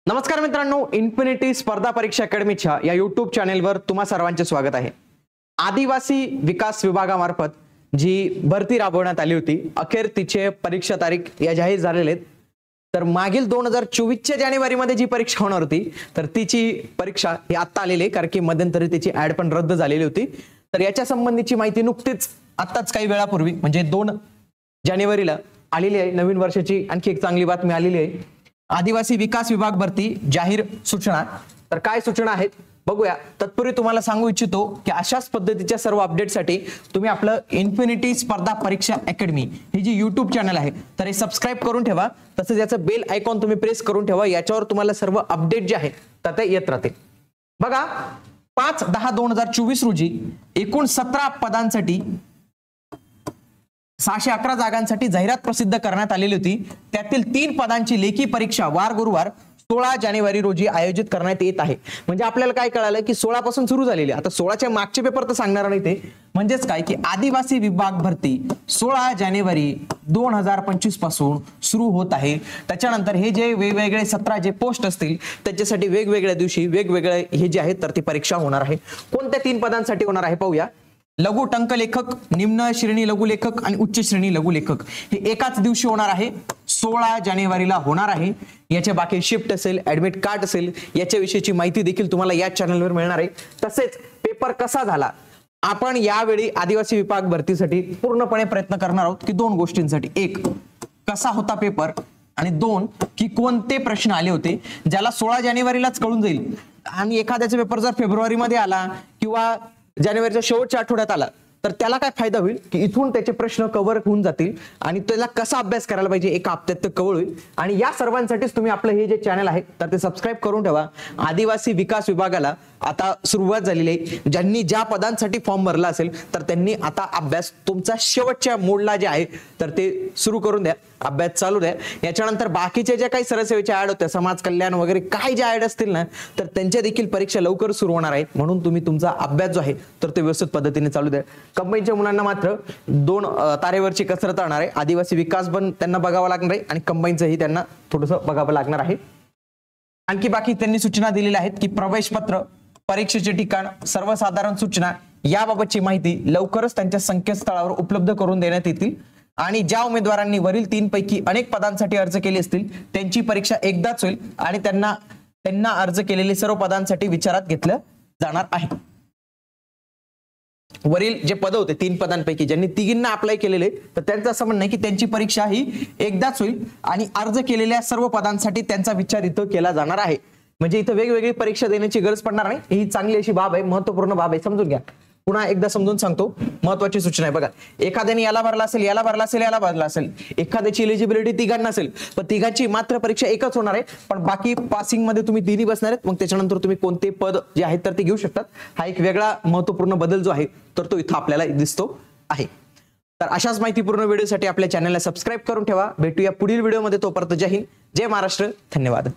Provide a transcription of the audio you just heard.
नमस्कार मित्रांनो, इन्फिनिटी स्पर्धा परीक्षा अकॅडमीच्या या युट्यूब चॅनेलवर तुम्हा सर्वांचे स्वागत आहे। आदिवासी विकास विभागामार्फत जी भरती राबवण्यात आली होती, अखेर तिचे परीक्षा तारीख या जाहीर झालेले आहेत। तर मागील 2024 च्या जानेवारीमध्ये जी परीक्षा होणार होती, तर तिची परीक्षा ही आता आलेली आहे, कारण की मध्यंतरी तिची ऍड पण रद्द झालेली होती। तर याच्या संबंधीची माहिती नुकतीच आताच काही वेळापूर्वी म्हणजे 2 जानेवारीला आलेली आहे। नवीन वर्षाची आणखी एक चांगली बातमी आलेली आहे। आदिवासी विकास विभाग भरती जाहीर सूचना। तर काय सूचना आहेत बघूया। तत्पूर्वी तुम्हाला सांगू इच्छितो की अशाच पद्धतीच्या सर्व अपडेटसाठी तुम्ही आपलं इन्फिनिटी स्पर्धा परीक्षा अकॅडमी ही जी युट्यूब चॅनल आहे, तर हे सबस्क्राइब करून ठेवा। तसंच याचं बेल आयकॉन तुम्ही प्रेस करून ठेवा, याच्यावर तुम्हाला सर्व अपडेट जे आहेत तर ते येत राहतील। बघा, 5/10/2024 रोजी एकूण 17 पदांसाठी 611 जागांसाठी जाहिरात प्रसिद्ध करण्यात आलेली होती। त्यातील 3 पदांची लेखी परीक्षा वार गुरुवार 16 जानेवारी रोजी आयोजित करण्यात येत आहे। म्हणजे आपल्याला काय कळालं की 16 पासून सुरू झालेली, आता 16च्या मागचे पेपर तर सांगणार नाही ते, म्हणजेच काय की आदिवासी विभाग भरती 16 जानेवारी 2025 पासून सुरू होत आहे। त्याच्यानंतर हे जे वेगवेगळे 17 जे पोस्ट असतील त्याच्यासाठी वेगवेगळ्या दिवशी वेगवेगळे हे जे आहेत तर ती परीक्षा होणार आहे। कोणत्या 3 पदांसाठी होणार आहे पाहूया। लघु टंकलेखक, निम्न श्रेणी लघुलेखक आणि उच्च श्रेणी लघुलेखक हे एकाच दिवशी होणार आहे, 16 जानेवारीला होणार आहे। याचे बाकी शिफ्ट असेल, ऍडमिट कार्ड असेल, याच्याविषयीची माहिती देखील तुम्हाला या चॅनलवर मिळणार आहे। तसेच पेपर कसा झाला, आपण यावेळी आदिवासी विभाग भरतीसाठी पूर्णपणे प्रयत्न करणार आहोत की 2 गोष्टींसाठी, एक कसा होता पेपर आणि 2 की कोणते प्रश्न आले होते, ज्याला 16 जानेवारीलाच कळून जाईल। आणि एखाद्याचा पेपर जर फेब्रुवारी मध्ये आला किंवा जानेवारीच्या शेवटच्या आठवड्यात आला तर त्याला काय फायदा होईल की इथून त्याचे प्रश्न कव्हर होऊन जातील आणि त्याला कसा अभ्यास करायला पाहिजे एका हप्त्यात ते कव्हर होईल। आणि या सर्वांसाठीच तुम्ही आपलं हे जे चॅनल आहे तर ते सबस्क्राइब करून ठेवा। आदिवासी विकास विभागाला आता सुरुवात झालेली आहे। ज्यांनी ज्या पदांसाठी फॉर्म भरला असेल तर त्यांनी आता अभ्यास तुमचा शेवटच्या मोडला जे आहे तर ते सुरू करून द्या, अभ्यास चालू द्या। याच्यानंतर बाकीचे जे काही सरसेवेच्या ऍड होत्या, समाज कल्याण वगैरे काय जे ऍड असतील ना, तर त्यांच्या देखील परीक्षा लवकर सुरू होणार आहेत। म्हणून तुम्ही तुमचा अभ्यास जो आहे तर ते व्यवस्थित पद्धतीने चालू द्या। कंबाईनच्या मुलांना मात्र 2 तारेवरची कसरत राहणार आहे। आदिवासी विकास पण त्यांना बघावं लागणार आहे आणि कंबाईनचंही त्यांना थोडंसं बघावं लागणार आहे। आणखी बाकी त्यांनी सूचना दिलेल्या आहेत की प्रवेशपत्र, परीक्षेचे ठिकाण, सर्वसाधारण सूचना याबाबतची माहिती लवकरच त्यांच्या संकेतस्थळावर उपलब्ध करून देण्यात येतील। आणि ज्या उमेदवारांनी वरील 3 पैकी अनेक पदांसाठी अर्ज केले असतील त्यांची परीक्षा एकदाच होईल आणि त्यांना अर्ज केलेले सर्व पदांसाठी विचारात घेतलं जाणार आहे। वरील जे पद होते 3 पदांपैकी ज्यांनी तिघींना अप्लाय केलेले तर त्यांचं असं म्हणणं आहे की त्यांची परीक्षा ही एकदाच होईल आणि अर्ज केलेल्या सर्व पदांसाठी त्यांचा विचार इथं केला जाणार आहे। म्हणजे इथं वेगवेगळी परीक्षा देण्याची गरज पडणार नाही। ही चांगली अशी बाब आहे, महत्त्वपूर्ण बाब आहे, समजून घ्या। पुन्हा एकदा समजून सांगतो, महत्त्वाची सूचना आहे बघा। एखाद्याने याला भरला असेल, याला भरला असेल, याला भरला असेल, एखाद्याची एलिजिबिलिटी तिघांना असेल पण तिघांची मात्र परीक्षा एकच होणार आहे, पण बाकी पासिंग मध्ये तुम्ही 3 बसणार आहेत। मग त्याच्यानंतर तुम्ही कोणते पद जे आहेत तर ते घेऊ शकतात। हा एक वेगळा महत्त्वपूर्ण बदल जो आहे तर तो इथं आपल्याला दिसतो आहे। तर अशाच माहितीपूर्ण व्हिडिओसाठी आपल्या चॅनलला सबस्क्राइब करून ठेवा। भेटूया पुढील व्हिडिओमध्ये, तोपर्यंत जय हिंद, जय महाराष्ट्र, धन्यवाद।